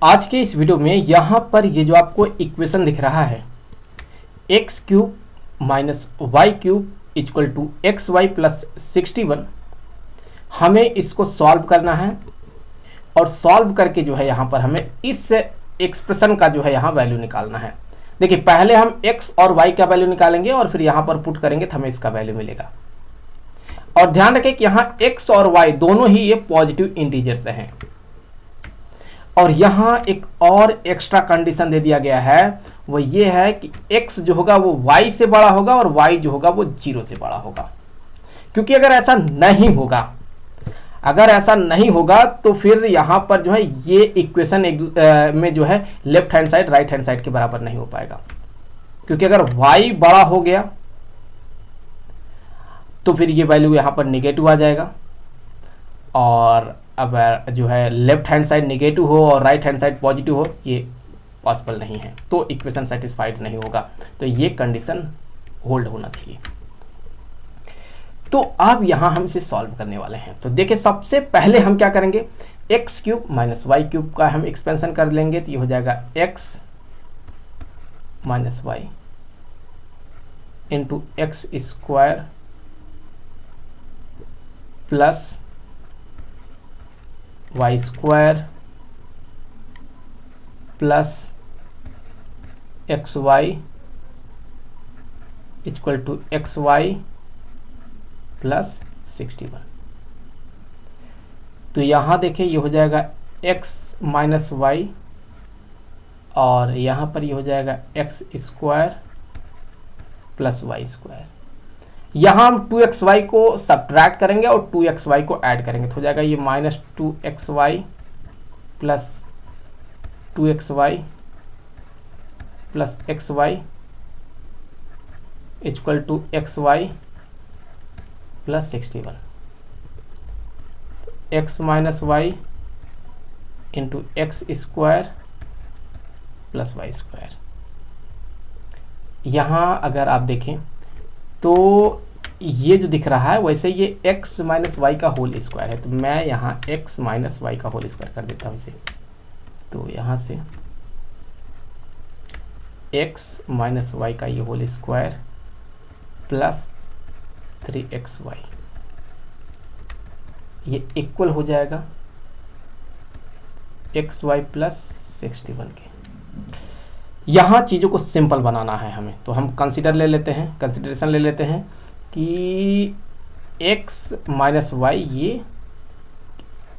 आज के इस वीडियो में यहाँ पर ये जो आपको इक्वेशन दिख रहा है x cube minus y cube equal to x y plus 61, हमें इसको सॉल्व करना है और सॉल्व करके जो है यहाँ पर हमें इस एक्सप्रेशन का जो है यहाँ वैल्यू निकालना है। देखिए पहले हम x और y का वैल्यू निकालेंगे और फिर यहाँ पर पुट करेंगे तो हमें इसका वैल्यू मिलेगा। और ध्यान रखें कि यहाँ x और y दोनों ही ये पॉजिटिव इंटीजर्स हैं। और यहाँ एक और एक्स्ट्रा कंडीशन दे दिया गया है, वो ये है कि x जो होगा वो y से बड़ा होगा और y जो होगा वो 0 से बड़ा होगा। क्योंकि अगर ऐसा नहीं होगा तो फिर यहाँ पर जो है ये इक्वेशन में जो है left hand side right hand side के बराबर नहीं हो पाएगा। क्योंकि अगर y बड़ा हो गया तो फिर ये वैल्यू यहाँ पर निगेटिव आ जाएगा, और अगर जो है लेफ्ट हैंड साइड निगेटिव हो और राइट हैंड साइड पॉजिटिव हो, ये पॉसिबल नहीं है, तो इक्वेशन सेटिस्फाइड नहीं होगा। तो ये कंडीशन होल्ड होना चाहिए। तो अब यहाँ हम इसे सॉल्व करने वाले हैं। तो देखिए सबसे पहले हम क्या करेंगे, x cube minus y cube का हम एक्सपेंशन कर लेंगे, तो ये हो जाएगा x minus y into x square plus y square plus x y equal to x y plus 61। तो यहाँ देखिए ये हो जाएगा x माइनस वाई और यहाँ पर ये हो जाएगा x square plus y square. यहाँ हम 2xy को सब्ट्रैक्ट करेंगे और 2xy को ऐड करेंगे, तो हो जाएगा ये minus 2xy plus 2xy plus xy equal to xy plus 61। X minus y into x square plus y square. यहाँ अगर आप देखें तो ये जो दिख रहा है वैसे ये x माइनस वाई का होल स्क्वायर है, तो मैं यहाँ x माइनस वाई का होल स्क्वायर कर देता हूँ इसे। तो यहाँ से x माइनस वाई का ये होल स्क्वायर प्लस 3xy, ये इक्वल हो जाएगा xy प्लस 61 के। यहाँ चीज़ों को सिंपल बनाना है हमें, तो हम कंसीडरेशन ले लेते हैं कि x माइनस वाई ये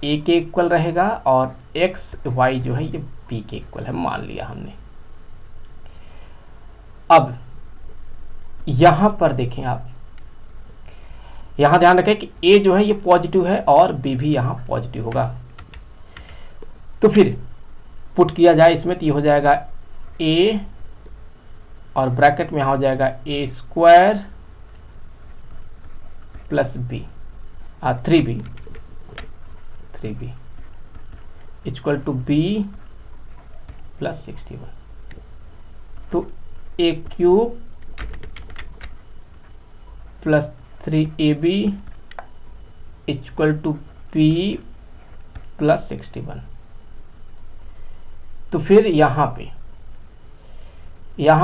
a के इक्वल रहेगा और एक्स वाई जो है ये b के इक्वल है, मान लिया हमने। अब यहाँ पर देखें आप, यहाँ ध्यान रखें कि a जो है ये पॉजिटिव है और b भी यहाँ पॉजिटिव होगा। तो फिर पुट किया जाए इसमें, तो ये हो जाएगा a और ब्रैकेट में यहाँ हो जाएगा a square plus b 3b equal to b plus 61। तो a cube plus 3ab equal to b plus 61। तो फिर यहाँ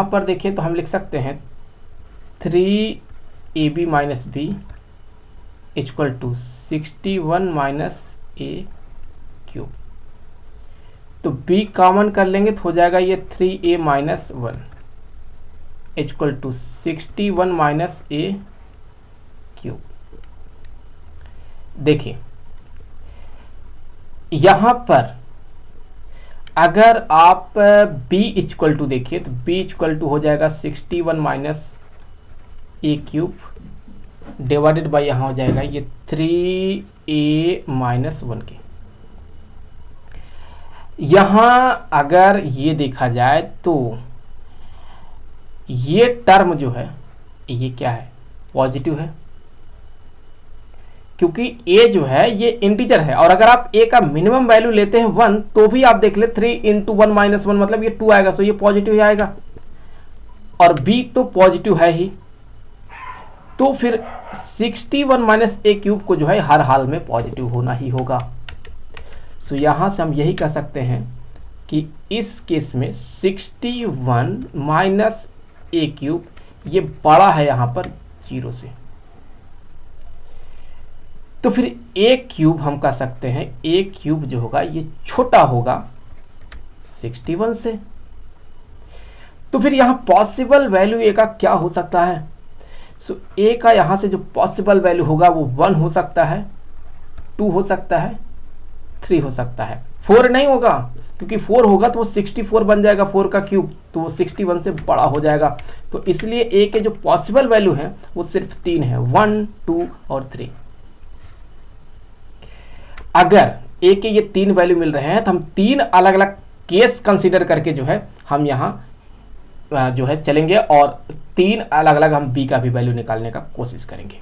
पर देखिए तो हम लिख सकते हैं 3ab minus b equal to 61 minus a cube. तो b कॉमन कर लेंगे तो हो जाएगा ये 3a minus 1 equal to 61 minus a cube. देखिए यहाँ पर अगर आप b इक्वल टू देखिए तो b इक्वल टू हो जाएगा 61 minus a cube divided by यहाँ हो जाएगा ये 3a माइनस 1 के। यहाँ अगर ये देखा जाए तो ये टर्म जो है ये क्या है, पॉजिटिव है, क्योंकि a जो है ये इंटीजर है। और अगर आप a का मिनिमम वैल्यू लेते हैं 1 तो भी आप देख ले 3 इंटू 1 माइनस 1 मतलब ये 2 आएगा, सो ये पॉजिटिव ही आएगा। और b तो पॉजिटिव है ही, तो फिर 61 माइनस a क्यूब को जो है हर हाल में पॉजिटिव होना ही होगा। सो यहाँ से हम यही कह सकते हैं कि इस केस में 61 माइनस ए क्यूब ये बड़ा है यहाँ पर 0 से, तो फिर ए क्यूब हम कह सकते हैं ए क्यूब जो होगा ये छोटा होगा 61 से। तो फिर यहाँ पॉसिबल वैल्यू ए का क्या हो सकता है? सो ए का यहाँ से जो पॉसिबल वैल्यू होगा वो 1 हो सकता है, 2 हो सकता है, 3 हो सकता है, 4 नहीं होगा, क्योंकि 4 होगा तो वो 64 बन जाएगा 4 का क्यूब, तो वो 61 से बड़ा हो जाएगा। तो इसलिए ए के जो पॉसिबल वैल्यू है वो सिर्फ 3 है, 1, 2 और 3। अगर ए के ये 3 वैल्यू मिल रहे हैं तो हम 3 अलग अलग केस कंसीडर करके जो है हम यहाँ जो है चलेंगे और 3 अलग अलग हम बी का भी वैल्यू निकालने का कोशिश करेंगे।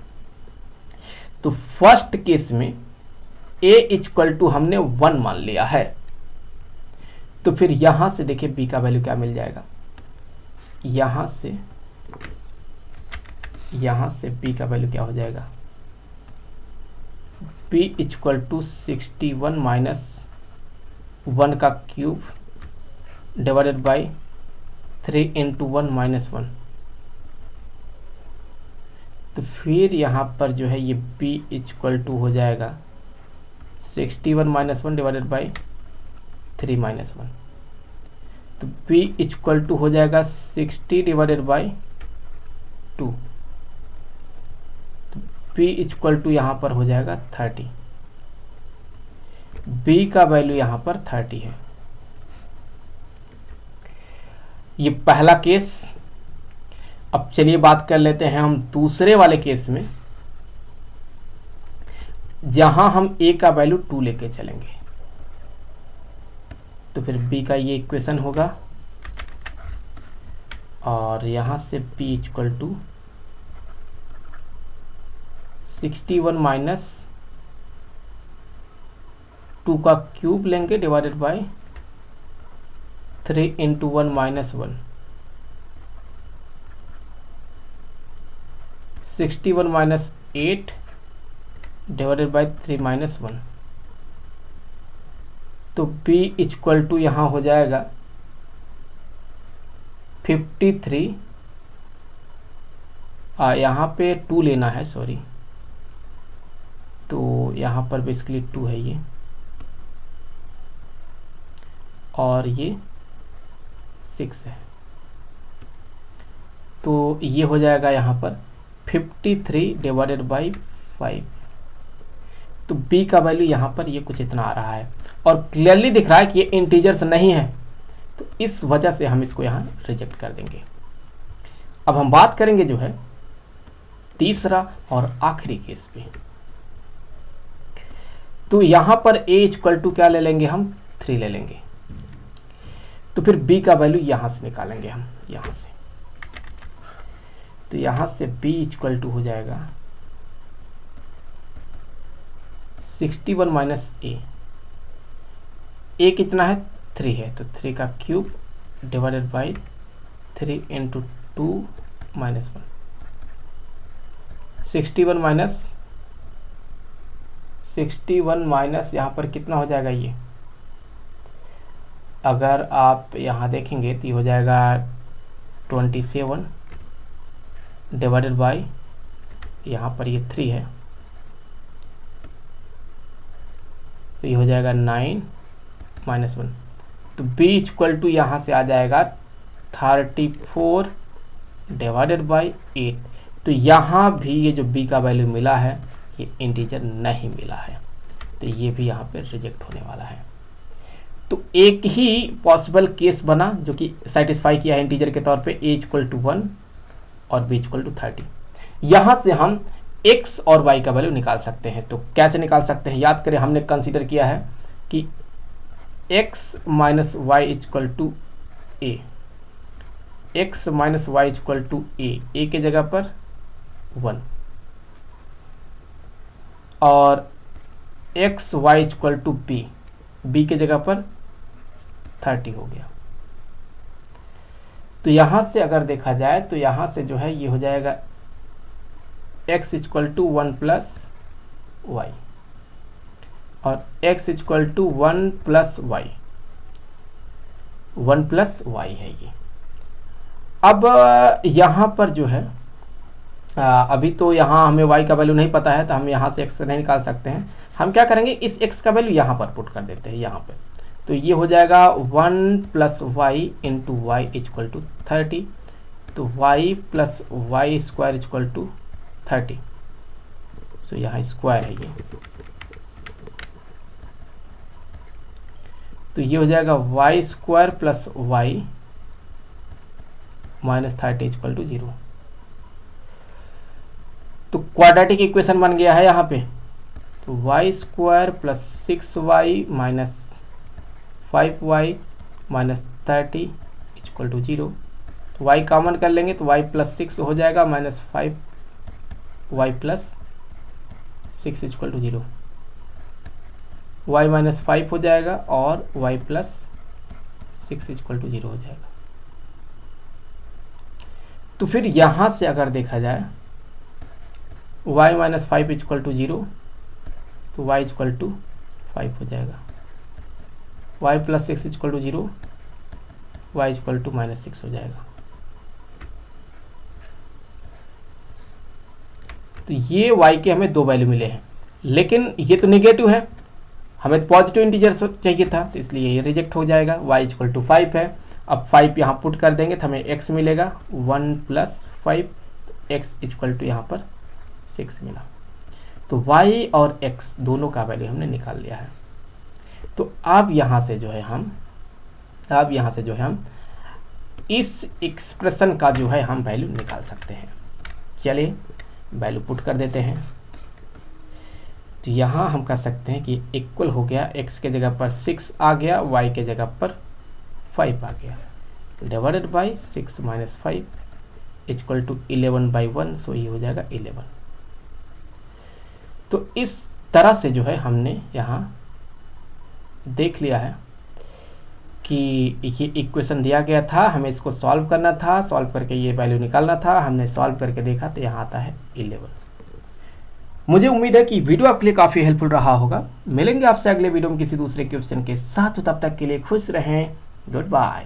तो फर्स्ट केस में a इक्वल टू हमने 1 मान लिया है, तो फिर यहां से देखिए b का वैल्यू क्या मिल जाएगा, यहां से b का वैल्यू क्या हो जाएगा, b इक्वल टू 61 माइनस 1 का cube divided by 3 into 1 minus 1। तो फिर यहाँ पर जो है ये b इक्वल टू हो जाएगा 61 माइनस 1 डिवाइडेड बाई 3 माइनस 1। तो b इक्वल टू हो जाएगा 60 डिवाइडेड बाई 2। तो b इक्वल टू यहाँ पर हो जाएगा 30। b का वैल्यू यहाँ पर 30 है। ये पहला केस। अब चलिए बात कर लेते हैं हम दूसरे वाले केस में, जहां हम a का वैल्यू 2 लेके चलेंगे। तो फिर b का ये इक्वेशन होगा और यहां से b इक्वल टू 61 माइनस 2 का क्यूब लेंगे divided by 3 into 1 minus 1। 61 minus 8 divided by 3 minus 1। तो b इक्वल टू यहाँ हो जाएगा 53। यहाँ पे 2 लेना है, सॉरी, तो यहाँ पर बेसिकली 2 है ये, और ये 6 है। तो ये हो जाएगा यहाँ पर 53 डिवाइडेड बाई 5। तो b का वैल्यू यहाँ पर ये कुछ इतना आ रहा है और क्लियरली दिख रहा है कि ये इंटीजर्स नहीं है, तो इस वजह से हम इसको यहाँ रिजेक्ट कर देंगे। अब हम बात करेंगे जो है तीसरा और आखिरी केस पे। तो यहाँ पर a इक्वल टू क्या ले लेंगे हम, 3 ले लेंगे। तो फिर b का वैल्यू यहाँ से निकालेंगे हम, यहाँ से। तो यहाँ से b इक्वल टू हो जाएगा 61 माइनस a कितना है, 3 है, तो 3 का cube divided by 3 into 2 minus 1। 61 minus यहाँ पर कितना हो जाएगा, ये अगर आप यहाँ देखेंगे तो ये हो जाएगा 27 डिवाइडेड बाई, यहाँ पर ये 3 है, तो ये हो जाएगा 9 माइनस 1। तो b इक्वल टू यहाँ से आ जाएगा 34 डिवाइडेड बाई 8। तो यहाँ भी ये जो b का वैल्यू मिला है ये इंटीजर नहीं मिला है, तो ये भी यहाँ पे रिजेक्ट होने वाला है। तो एक ही पॉसिबल केस बना जो कि सेटिस्फाई किया है इंटीजर के तौर पे, a इक्वल टू 1 और b इक्वल टू 30। यहाँ से हम x और y का वैल्यू निकाल सकते हैं। तो कैसे निकाल सकते हैं, याद करें हमने कंसीडर किया है कि x minus Y equal to A, x minus Y equal to A के जगह पर 1 और x y equal to b के जगह पर 30 हो गया। तो यहाँ से अगर देखा जाए तो यहाँ से जो है ये हो जाएगा x equal to 1 plus y और x equal to 1 plus y. 1 plus y है ये। अब यहाँ पर जो है अभी तो यहाँ हमें y का वैल्यू नहीं पता है, तो हम यहाँ से x नहीं निकाल सकते हैं। हम क्या करेंगे, इस x का वैल्यू यहाँ पर पुट कर देते हैं यहाँ पे। तो ये हो जाएगा 1 plus y into y equal to 30। तो y plus y square equal to 30। So यहाँ स्क्वायर है ये, तो ये हो जाएगा y square plus y minus 30 equal to 0। तो क्वाड्रेटिक इक्वेशन बन गया है यहाँ पे। तो y square plus 6y minus 5y minus 30 equal to 0। तो y कॉमन कर लेंगे तो y प्लस 6 हो जाएगा minus 5y plus 6 equal to 0। y minus 5 हो जाएगा और y प्लस 6 इक्वल टू 0 हो जाएगा। तो फिर यहाँ से अगर देखा जाए y माइनस 5 इक्वल टू 0, तो y इक्वल टू 5 हो जाएगा। y plus 6 equal to 0, y equal to minus 6 हो जाएगा। तो ये y के हमें दो वैल्यू मिले हैं, लेकिन ये तो नेगेटिव है, हमें तो पॉजिटिव इंटीजर चाहिए था, तो इसलिए ये रिजेक्ट हो जाएगा। y इक्वल टू 5 है। अब 5 यहाँ पुट कर देंगे तो हमें x मिलेगा 1 प्लस 5, x इक्वल टू यहाँ पर 6 मिला। तो y और x दोनों का वैल्यू हमने निकाल लिया है। तो अब यहाँ से जो है हम इस एक्सप्रेशन का जो है हम वैल्यू निकाल सकते हैं। चलिए वैल्यू पुट कर देते हैं। तो यहाँ हम कह सकते हैं कि इक्वल हो गया, x के जगह पर 6 आ गया, y के जगह पर 5 आ गया, divided by 6 minus 5 equal to 11 by 1। So ये हो जाएगा 11। तो इस तरह से जो है हमने यहाँ देख लिया है कि ये इक्वेशन दिया गया था, हमें इसको सॉल्व करना था, सॉल्व करके ये वैल्यू निकालना था। हमने सॉल्व करके देखा तो यहाँ आता है 11। मुझे उम्मीद है कि वीडियो आपके लिए काफ़ी हेल्पफुल रहा होगा। मिलेंगे आपसे अगले वीडियो में किसी दूसरे क्वेश्चन के साथ, तब तक के लिए खुश रहें। Good bye.